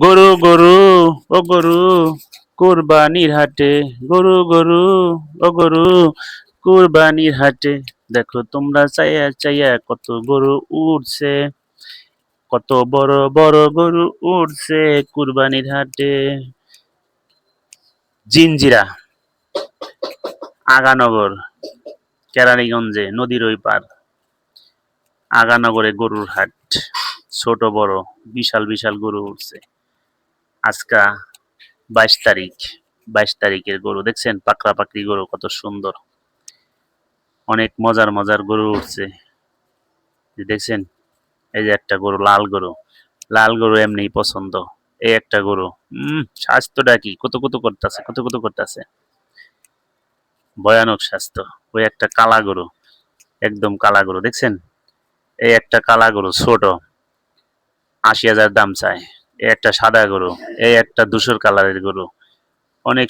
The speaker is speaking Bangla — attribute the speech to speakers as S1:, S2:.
S1: গরু গরু ও গরু কুরবানির হাটে গরু গরু ও গরু কুরবানির হাটে দেখো তোমরা চাইয়া চাইয়া কত গরু উঠছে কত বড় বড় গরু উঠছে কুরবানির হাটে জিঞ্জিরা আগানগর কেরানীগঞ্জে নদীর ওই পার আগানগরে গরুর হাট ছোট বড় বিশাল বিশাল গরু উঠছে আজকা 22 তারিখ 22 তারিখের গরু দেখছেন পাকড়া পাকড়ি গরু কত সুন্দর অনেক মজার মজার গরু উঠছে দেখছেন এই যে একটা গরু লাল গরু এমনিই পছন্দ এই একটা গরু স্বাস্থ্যটা কি কত কত করতেছে কত কত করতেছে ভয়ানক স্বাস্থ্য ওই একটা কালা গরু একদম কালা গরু দেখছেন এই একটা কালা গরু ছোট ৮০,০০০ দাম চায় এই একটা সাদা গরু এই একটা ধূসর কালারের গরু অনেক